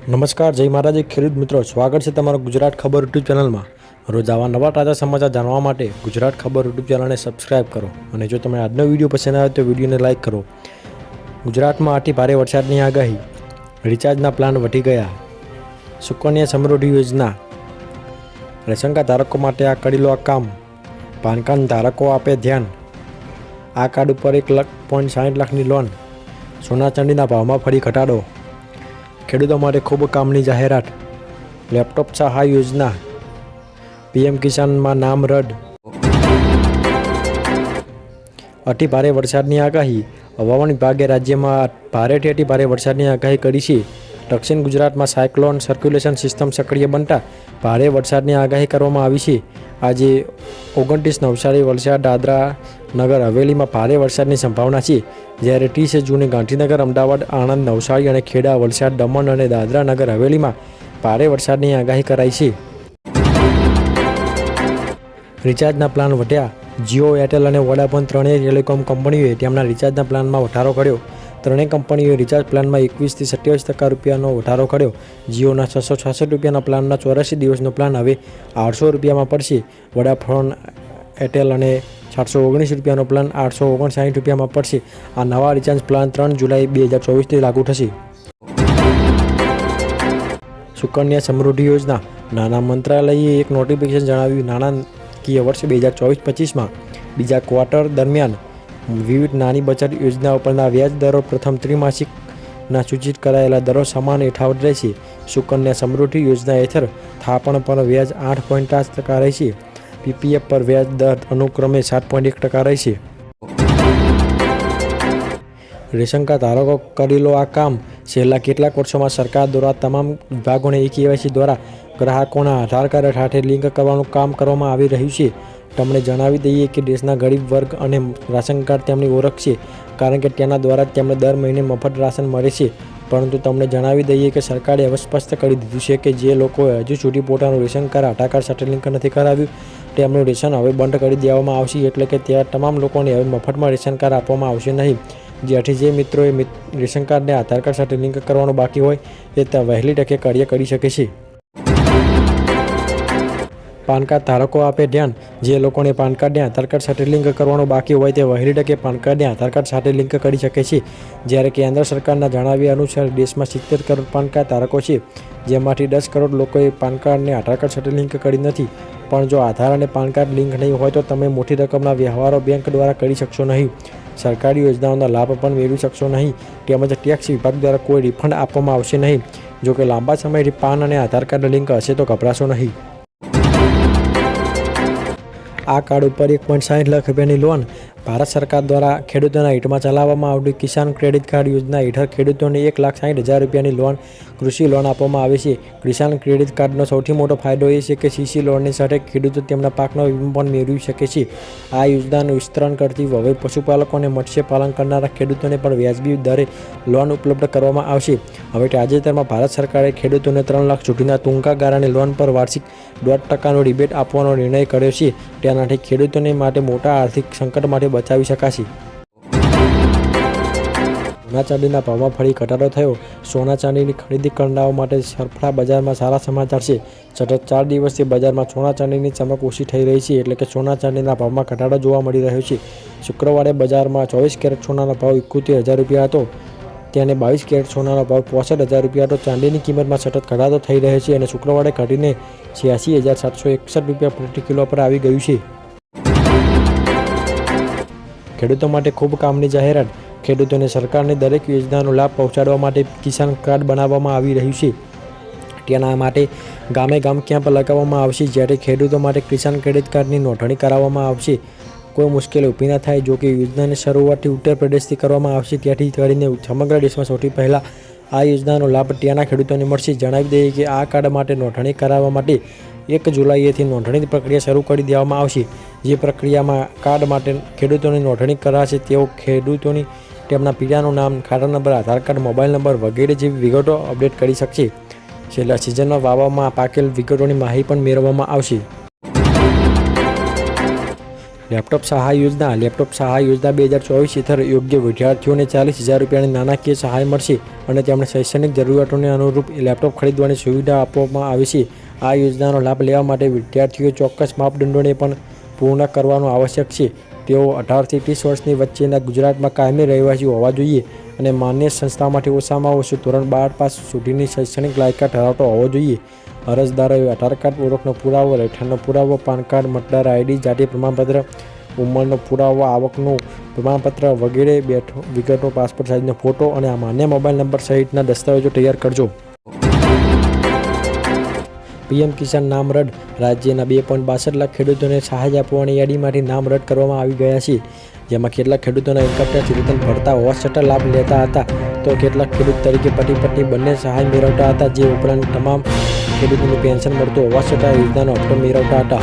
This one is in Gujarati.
નમસ્કાર, જય મહારાજ ખેડૂત મિત્રો, સ્વાગત છે તમારું ગુજરાત ખબર યુટ્યુબ ચેનલમાં। રોજ આવા નવા તાજા સમાચાર જાણવા માટે ગુજરાત ખબર યુટ્યુબ ચેનલને સબસ્ક્રાઇબ કરો અને જો તમને આજનો વિડીયો પસંદ આવે તો વિડીયોને લાઇક કરો। ગુજરાતમાં અતિ ભારે વરસાદની આગાહી, રિચાર્જના પ્લાન વધી ગયા, સુકન્યા સમૃદ્ધિ યોજના, રેશન કાર્ડ ધારકો માટે આ કરેલું આ કામ, પાન કાર્ડ ધારકો આપે ધ્યાન, આ કાર્ડ ઉપર 1.60 લાખની લોન, સોના ચાંદીના ભાવમાં ફરી ઘટાડો, ખેડૂતો માટે ખૂબ કામની જાહેરાત, લેપટોપ સહાય યોજના, પીએમ કિસાનમાં નામ રદ, અતિ ભારે વરસાદની આગાહી, હવામાન વિભાગે રાજ્યમાં ભારેથી અતિ ભારે વરસાદની આગાહી કરી છે। દક્ષિણ ગુજરાતમાં સાયક્લોન સર્ક્યુલેશન સિસ્ટમ સક્રિય બનતા ભારે વરસાદની આગાહી કરવામાં આવી છે। આજે 29 નવસારી, વલસાડ, દાદરા નગર હવેલીમાં ભારે વરસાદની સંભાવના છે, જ્યારે 30 જૂને ગાંધીનગર, અમદાવાદ, આણંદ, નવસારી અને ખેડા, વલસાડ, દમણ અને દાદરા નગર હવેલીમાં ભારે વરસાદની આગાહી કરાઈ છે। રિચાર્જના પ્લાન વધ્યા, જીઓ, એરટેલ અને વોડાફોન ત્રણેય ટેલિકોમ કંપનીઓએ તેમના રિચાર્જના પ્લાનમાં વધારો કર્યો। ત્રણેય કંપનીઓએ રિચાર્જ પ્લાનમાં 21 થી 27% રૂપિયાનો વધારો કર્યો। જીઓના 666 રૂપિયાના પ્લાનના 84 દિવસનો પ્લાન હવે 800 રૂપિયામાં પડશે। વોડાફોન, એરટેલ અને 719 રૂપિયાનો પ્લાન 859 રૂપિયામાં પડશે। આ નવા રિચાર્જ પ્લાન 3 જુલાઈ 2024થી લાગુ થશે। સુકન્યા સમૃદ્ધિ યોજના, નાણાં મંત્રાલયે એક નોટિફિકેશન જણાવ્યું, નાણાકીય વર્ષ 2024-25માં બીજા ક્વાર્ટર દરમિયાન વિવિધ નાની બચત યોજનાઓ પરના વ્યાજ દરો પ્રથમ ત્રિમાસિકના સૂચિત કરાયેલા દરો સમાન યથાવત રહેશે। સુકન્યા સમૃદ્ધિ યોજના હેઠળ થાપણ પર વ્યાજ 8.5% રહેશે। પીપીએફ પર વ્યાજ દર અનુક્રમે 7.1% રહેશે। રેશન કાર્ડ ધારકો કરેલો આ કામ, છેલ્લા કેટલાક વર્ષોમાં સરકાર દ્વારા તમામ વિભાગોને E-KYC દ્વારા ગ્રાહકોના આધાર કાર્ડ સાથે લિંક કરવાનું કામ કરવામાં આવી રહ્યું છે। તમને જણાવી દઈએ કે દેશના ગરીબ વર્ગ અને રાશન કાર્ડ તેમની ઓળખ છે, કારણ કે તેના દ્વારા તેમને દર મહિને મફત રાશન મળે છે। પરંતુ તમને જણાવી દઈએ કે સરકારે હવે સ્પષ્ટ કરી દીધું છે કે જે લોકોએ હજુ સુધી પોતાનું રેશન કાર્ડ આધાર કાર્ડ સાથે લિંક નથી કરાવ્યું, તેમનું રેશન હવે બંધ કરી દેવામાં આવશે। એટલે કે ત્યાં તમામ લોકોને હવે મફતમાં રેશન કાર્ડ આપવામાં આવશે નહીં। જેથી જે મિત્રોએ રેશન કાર્ડને આધાર કાર્ડ સાથે લિંક કરવાનું બાકી હોય તે વહેલી તકે કાર્ય કરી શકે છે। પાન કાર્ડ ધારકો આપે ધ્યાન, જે લોકોને પાન કાર્ડને આધાર કાર્ડ સાથે લિંક કરવાનું બાકી હોય તે વહેલી તકે પાન કાર્ડને આધાર કાર્ડ સાથે લિંક કરી શકે છે। જ્યારે કેન્દ્ર સરકારના જણાવ્યા અનુસાર દેશમાં 70 કરોડ પાન કાર્ડ ધારકો છે, જેમાંથી 10 કરોડ લોકોએ પાન કાર્ડને આધાર કાર્ડ સાથે લિંક કરી નથી। પણ જો આધાર અને પાન કાર્ડ લિંક નહીં હોય તો તમે મોટી રકમના વ્યવહારો બેંક દ્વારા કરી શકશો નહીં, સરકારી યોજનાઓના લાભ પણ મેળવી શકશો નહીં, તેમજ ટેક્સ વિભાગ દ્વારા કોઈ રિફંડ આપવામાં આવશે નહીં। જો કે લાંબા સમયથી પાન અને આધાર કાર્ડ લિંક હશે તો ગભરાશો નહીં। આ કાર્ડ ઉપર 1.60 લાખ રૂપિયાની લોન, ભારત સરકાર દ્વારા ખેડૂતોના હિતમાં ચલાવવામાં આવતી કિસાન ક્રેડિટ કાર્ડ યોજના હેઠળ ખેડૂતોને 1,60,000 રૂપિયાની લોન, કૃષિ લોન આપવામાં આવે છે। કિસાન ક્રેડિટ કાર્ડનો સૌથી મોટો ફાયદો એ છે કે CC લોનની સાથે ખેડૂતો તેમના પાકનો વીમો પણ મેળવી શકે છે। આ યોજનાનું વિસ્તરણ કરતી હવે પશુપાલકો અને મત્સ્યપાલન કરનારા ખેડૂતોને પણ વ્યાજબી દરે લોન ઉપલબ્ધ કરવામાં આવશે। હવે તાજેતરમાં ભારત સરકારે ખેડૂતોને 3 લાખ સુધીના ટૂંકા ગાળાની લોન પર વાર્ષિક 0.5% રિબેટ આપવાનો નિર્ણય કર્યો છે। તેનાથી ખેડૂતોને માટે મોટા આર્થિક સંકટમાંથી બચાવી શકાશે। સોના ચાંદીના ભાવમાં ફરી ઘટાડો થયો, સોના ચાંદીની ખરીદી કરનારાઓ માટે સરફળા બજારમાં સારા સમાચાર છે। સતત 4 દિવસથી બજારમાં સોના ચાંદીની ચમક ઓછી થઈ રહી છે, એટલે કે સોના ચાંદીના ભાવમાં ઘટાડો જોવા મળી રહ્યો છે। શુક્રવારે બજારમાં 24 કેરેટ સોનાનો ભાવ 71,000 રૂપિયા હતો, તેને 22 કેરેટ સોનાનો ભાવ 65,000 રૂપિયા હતો। ચાંદીની કિંમતમાં સતત ઘટાડો થઈ રહ્યો છે અને શુક્રવારે ઘટીને 86,761 રૂપિયા પ્રતિ કિલો પર આવી ગયું છે। ખેડૂતો માટે ખૂબ કામની જાહેરાત, ખેડૂતોને સરકારની દરેક યોજનાનો લાભ પહોંચાડવા માટે કિસાન કાર્ડ બનાવવામાં આવી રહ્યું છે। તેના માટે ગામે ગામ કેમ્પ લગાવવામાં આવશે, જ્યારે ખેડૂતો માટે કિસાન ક્રેડિટ કાર્ડની નોંધણી કરાવવામાં આવશે। કોઈ મુશ્કેલી ઊભી ન થાય। જો કે યોજનાની શરૂઆતથી ઉત્તર પ્રદેશથી કરવામાં આવશે, ત્યાંથી કરીને સમગ્ર દેશમાં સૌથી પહેલાં આ યોજનાનો લાભ ત્યાંના ખેડૂતોને મળશે। જણાવી દઈએ કે આ કાર્ડ માટે નોંધણી કરાવવા માટે 1 જુલાઈથી નોંધણી પ્રક્રિયા શરૂ કરી દેવામાં આવશે। જે પ્રક્રિયામાં કાર્ડ માટે ખેડૂતોની નોંધણી કરાશે તેઓ ખેડૂતોની તેમના પિતાનું નામ, ખાતા નંબર, આધાર કાર્ડ, મોબાઈલ નંબર વગેરે જેવી વિગતો અપડેટ કરી શકશે। છેલ્લા સિઝનમાં વાવવામાં પાકેલ વિગતોની માહિતી પણ મેળવવામાં આવશે। લેપટોપ સહાય યોજના 2024 હેઠળ યોગ્ય વિદ્યાર્થીઓને 40,000 રૂપિયાની નાણાકીય સહાય મળશે અને તેમને શૈક્ષણિક જરૂરિયાતોને અનુરૂપ લેપટોપ ખરીદવાની સુવિધા આપવામાં આવે છે. આ યોજનાનો લાભ લેવા માટે વિદ્યાર્થીઓએ ચોક્કસ માપદંડોને પણ પૂર્ણ કરવાનું આવશ્યક છે. તેઓ 18 થી 30 વર્ષની વચ્ચેના ગુજરાતમાં કાયમી રહેવાસી હોવા જોઈએ અને માન્ય સંસ્થામાંથી ઓછામાં ઓછું ધોરણ 12 પાસ સુધીની શૈક્ષણિક લાયકાત ધરાવતો હોવો જોઈએ. અરજદારોએ આધાર કાર્ડ, ઓળખનો પુરાવો, રહેઠાણનો પુરાવો, પાન કાર્ડ, મતદાર આઈડી, જાતિ પ્રમાણપત્ર, ઉંમરનો પુરાવો, આવકનું પ્રમાણપત્ર વગેરે વિગતો, પાસપોર્ટ સાઇઝનો ફોટો અને માન્ય મોબાઈલ નંબર સહિતના દસ્તાવેજો તૈયાર કરજો. પીએમ કિસાન નામ રદ. રાજ્યના 2.62 લાખ ખેડૂતોને સહાય આપવાની યાદીમાંથી નામ રદ કરવામાં આવી ગયા છે. જેમાં કેટલાક ખેડૂતોના ઇન્કમ ટેક્સ રિટર્ન ભરતા હોવા છતાં લાભ લેતા હતા, તો કેટલાક ખેડૂત તરીકે પતિ પત્ની બંને સહાય મેળવતા હતા. જે ઉપરાંત તમામ ખેડૂતોને પેન્શન મળતું હોવા છતાં યોજનાનો હપ્તો મેળવતા હતા.